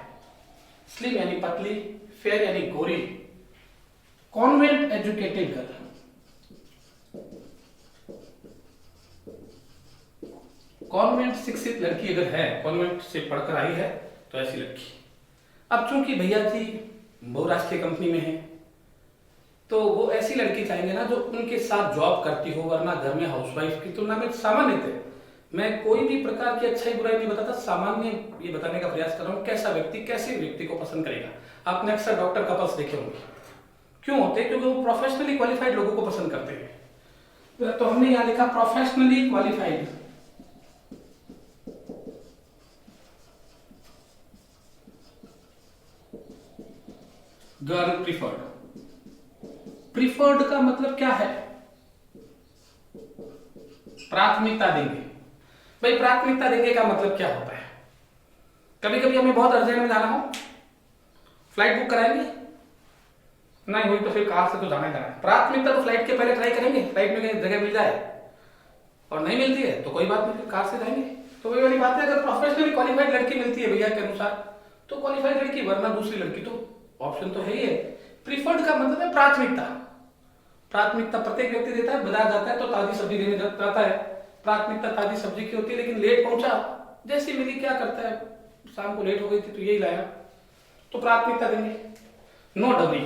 स्लिम यानी पतली, फेयर यानी गोरी, कॉन्वेंट एजुकेटेड गर्ल, कॉन्वेंट शिक्षित लड़की अगर है, कॉन्वेंट से पढ़कर आई है तो ऐसी लड़की। अब चूंकि भैया जी बहुराष्ट्रीय कंपनी में है, तो वो ऐसी लड़की चाहेंगे ना जो उनके साथ जॉब करती हो, वरना घर में हाउसवाइफ की तुलना में सामान्य थे। मैं कोई भी प्रकार की अच्छाई बुराई नहीं बताता, सामान्य ये बताने का प्रयास कर रहा हूँ कैसा व्यक्ति कैसे व्यक्ति को पसंद करेगा। आपने अक्सर डॉक्टर कपल्स देखे होंगे, क्यों होते हैं, क्योंकि वो प्रोफेशनली क्वालिफाइड लोगों को पसंद करते हैं। तो हमने यहां लिखा professionally qualified, girl preferred. Preferred का मतलब क्या है? प्राथमिकता देंगे। भाई प्राथमिकता देंगे का मतलब क्या होता है? कभी कभी हमें बहुत अर्जेंट में जाना हो, फ्लाइट बुक कराएंगे, नहीं हुई तो फिर कार से तो जाना ही जाना है। प्राथमिकता तो फ्लाइट के पहले ट्राई करेंगे, फ्लाइट में कहीं जगह मिल जाए, और नहीं मिलती है तो कोई बात नहीं, फिर कार से जाएंगे। तो वही वाली बात है, अगर प्रोफेशनली क्वालिफाइड लड़की मिलती है भैया के अनुसार तो क्वालिफाइड लड़की, वरना दूसरी लड़की तो ऑप्शन तो है ही है। प्रीफर्ड का मतलब है प्राथमिकता। प्राथमिकता प्रत्येक व्यक्ति देता है, बाजार जाता है तो ताजी सब्जी लेने जाता है, प्राथमिकता ताजी सब्जी की होती है, लेकिन लेट पहुंचा, जैसी मिली क्या करता है, शाम को लेट हो गई थी तो यही लाया, तो प्राथमिकता देंगे। नो डबरी,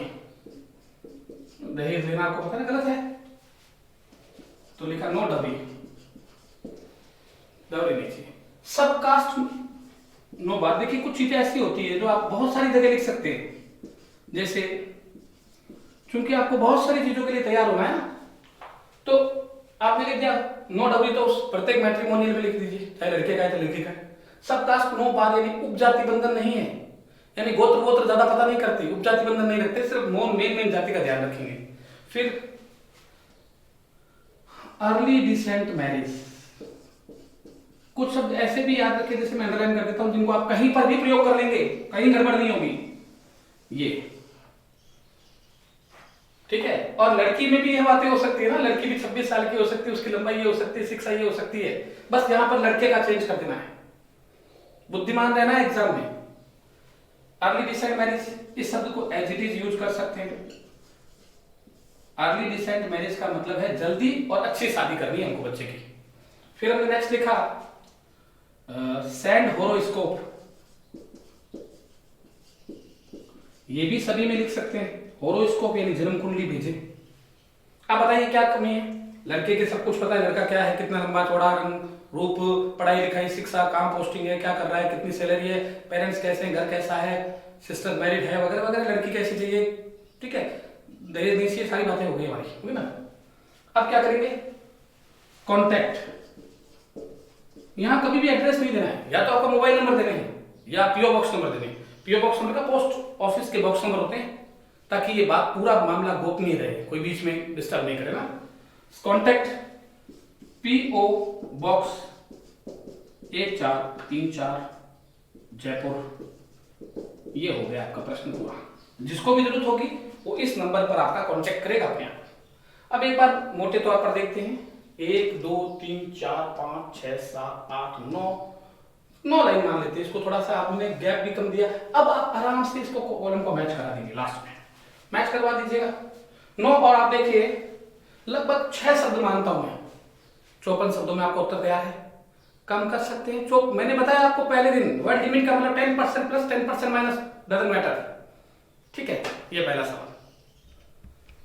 दहेज लेना आपको पता ना गलत है, तो लिखा नो डबरी, डबरी नहीं चाहिए। सब कास्ट नो बात। देखिए कुछ चीजें ऐसी होती है जो आप बहुत सारी जगह लिख सकते हैं, जैसे क्योंकि आपको बहुत सारी चीजों के लिए तैयार होना है ना, तो आपने लिख दिया नो डबरी, तो प्रत्येक मैट्रिमोनियल में लिख दीजिए, चाहे लड़के का है तो लड़की का है। सब कास्ट नो बार, यानी उपजाति बंधन नहीं है, यानी गोत्र गोत्र ज्यादा पता नहीं करती, उपजाति बंधन नहीं रखते, सिर्फ मेन जाति का ध्यान रखेंगे। फिर अर्ली डिसेंट मैरिज, कुछ शब्द ऐसे भी याद रखें, जैसे मैं अंडरलाइन कर देता हूं, जिनको आप कहीं पर भी प्रयोग कर लेंगे, कहीं गड़बड़ नहीं होगी ये, ठीक है। और लड़की में भी ये बातें हो सकती है ना, लड़की भी 26 साल की हो सकती है, उसकी लंबाई ये हो सकती है, शिक्षा ये हो सकती है, बस यहां पर लड़के का चेंज कर देना है, बुद्धिमान रहना है एग्जाम में। अर्ली डिसेंट मैरिज, इस शब्द को एज इट इज यूज कर सकते हैं। अर्ली डिसेंट मैरिज का मतलब है जल्दी और अच्छी शादी करनी है हमको बच्चे की। फिर हमने नेक्स्ट लिखा सैंड होरोस्कोप, ये भी सभी में लिख सकते हैं, होरोस्कोप यानी जन्म कुंडली भेजे। अब बताइए क्या कमी है? लड़के के सब कुछ पता है, लड़का क्या है, कितना लंबा चौड़ा, रंग रूप, पढ़ाई लिखाई, शिक्षा, काम, पोस्टिंग है, क्या कर रहा है, कितनी सैलरी है, पेरेंट्स कैसे हैं, घर कैसा है, सिस्टर मैरिड है वगैरह वगैरह, लड़की कैसी चाहिए, ठीक है, दहेज नहीं चाहिए, सारी बातें हो गई हमारी, हुई ना। अब क्या करेंगे? कॉन्टैक्ट, यहां कभी भी एड्रेस नहीं देना है, या तो आपका मोबाइल नंबर देना है या पीओ बॉक्स नंबर देना है। पीओ बॉक्स नंबर का पोस्ट ऑफिस के बॉक्स नंबर होते हैं, ताकि ये बात पूरा मामला गोपनीय रहे, कोई बीच में डिस्टर्ब नहीं करे ना। Contact PO box 1434 Jaipur. ये हो गया आपका प्रश्न पूरा। जिसको भी जरूरत होगी वो इस नंबर पर आपका कांटेक्ट करेगा अपने आप। अब एक बार मोटे तौर पर देखते हैं, 1 2 3 4 5 6 7 8 9 लाइन मान लेते हैं इसको, थोड़ा सा आपने गैप भी कम दिया। अब आप आराम से इसको कॉलम को मैच करा देंगे, लास्ट में मैच करवा दीजिएगा 9। और आप देखिए लगभग 6 शब्द मानता हूं मैं, 54 शब्दों में आपका उत्तर तैयार है। कम कर सकते हैं, मैंने बताया आपको पहले दिन, वर्ड लिमिट का मतलब 10% प्लस 10% माइनस, डजंट मैटर, ठीक है। ये पहला सवाल।